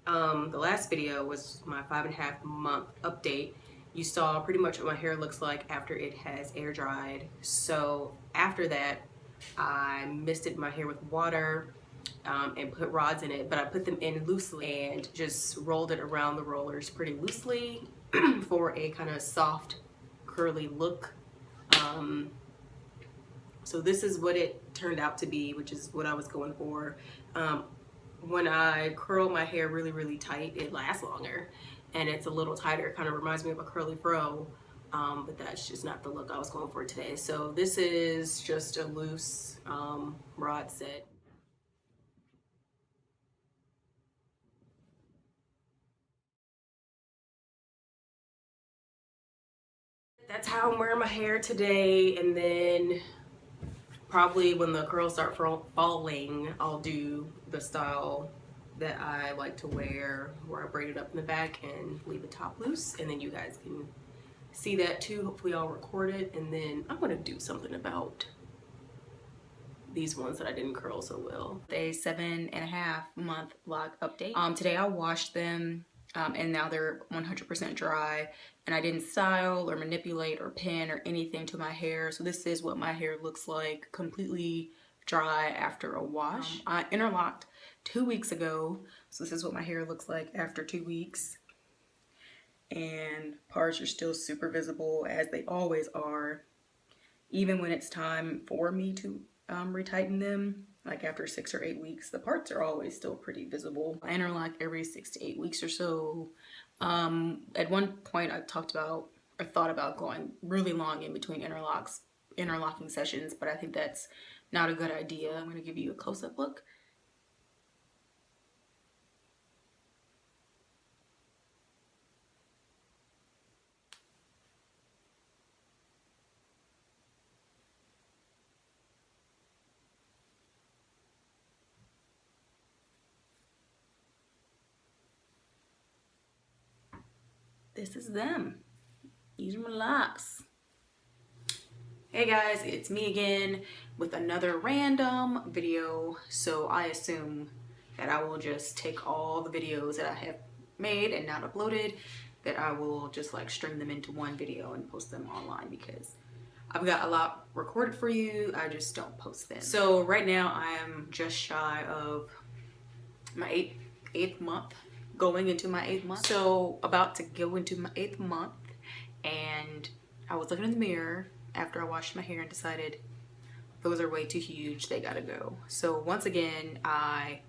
The last video was my 5.5 month update. You saw pretty much what my hair looks like after it has air dried. So after that, I misted my hair with water and put rods in it, but I put them in loosely and just rolled it around the rollers pretty loosely for a kind of soft, curly look. So this is what it turned out to be, which is what I was going for. When I curl my hair really, really tight, it lasts longer and it's a little tighter. It kind of reminds me of a curly fro, but that's just not the look I was going for today. So this is just a loose rod set. That's how I'm wearing my hair today, and then probably when the curls start falling, I'll do the style that I like to wear, where I braid it up in the back and leave the top loose, and then you guys can see that too. Hopefully I'll record it, and then I'm gonna do something about these ones that I didn't curl so well. A 7.5 month lock update. Today I washed them and now they're 100% dry, and I didn't style or manipulate or pin or anything to my hair. So this is what my hair looks like, completely dry after a wash. I interlocked 2 weeks ago, so this is what my hair looks like after 2 weeks. And parts are still super visible, as they always are, even when it's time for me to retighten them. Like after 6 or 8 weeks, the parts are always still pretty visible. I interlock every 6 to 8 weeks or so. At one point I talked about or thought about going really long in between interlocking sessions, but I think that's not a good idea. I'm going to give you a close-up look. This is them. These are my locks. Hey guys, it's me again with another random video. So I assume that I will just take all the videos that I have made and not uploaded, that I will just like string them into one video and post them online, because I've got a lot recorded for you, I just don't post them. So right now I am just shy of my eighth month, going into my 8th month. So about to go into my 8th month, and I was looking in the mirror after I washed my hair and decided those are way too huge, they gotta go. So once again, I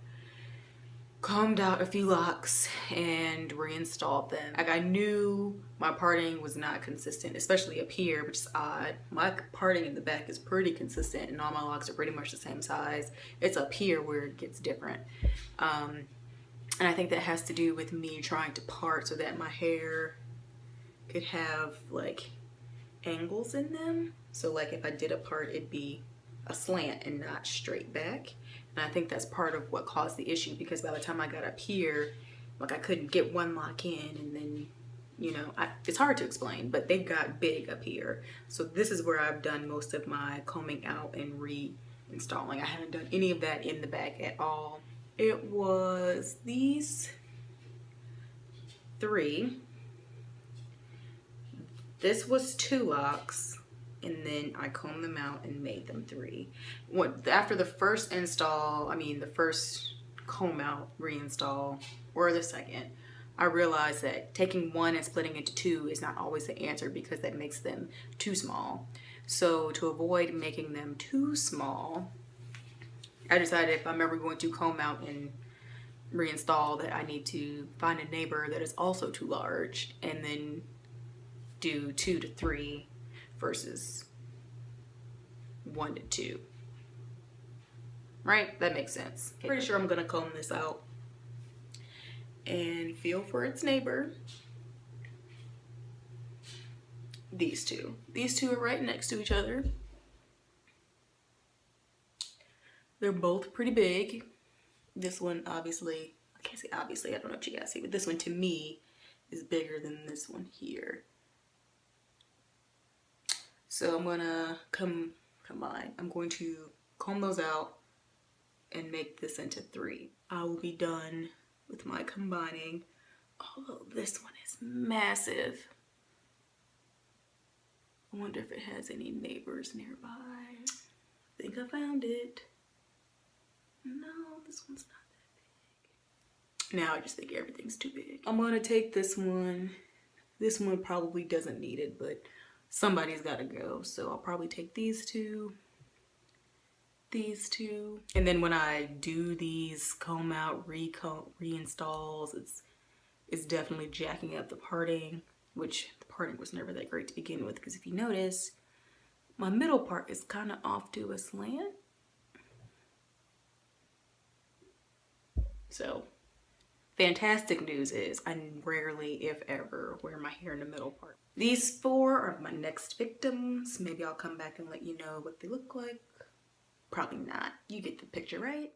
combed out a few locks and reinstalled them. Like, I knew my parting was not consistent, especially up here, which is odd. My parting in the back is pretty consistent and all my locks are pretty much the same size. It's up here where it gets different. And I think that has to do with me trying to part so that my hair could have like angles in them. So like if I did a part, it'd be a slant and not straight back. And I think that's part of what caused the issue, because by the time I got up here, like I couldn't get one lock in, and then, you know, it's hard to explain, but they got big up here. So this is where I've done most of my combing out and reinstalling. I haven't done any of that in the back at all. It was these 3. This was 2 locks, and then I combed them out and made them 3. After the first install, I mean the first comb out reinstall, or the second, I realized that taking 1 and splitting into 2 is not always the answer, because that makes them too small. So to avoid making them too small, I decided if I'm ever going to comb out and reinstall, that I need to find a neighbor that is also too large, and then do 2 to 3 versus 1 to 2. Right? That makes sense. Okay. Pretty sure I'm gonna comb this out and feel for its neighbor. These two. These two are right next to each other. They're both pretty big. This one, obviously, I can't say obviously, I don't know if you guys see, but this one to me is bigger than this one here. So I'm gonna combine. I'm going to comb those out and make this into 3. I will be done with my combining. Oh, this one is massive. I wonder if it has any neighbors nearby. I think I found it. No, this one's not that big. Now I just think everything's too big. I'm gonna take this one. This one probably doesn't need it, but somebody's gotta go. So I'll probably take these two. And then when I do these comb out reinstalls, it's definitely jacking up the parting, which the parting was never that great to begin with, because if you notice, my middle part is kind of off to a slant. So fantastic news is I rarely, if ever, wear my hair in the middle part. These 4 are my next victims. Maybe I'll come back and let you know what they look like. Probably not. You get the picture, right?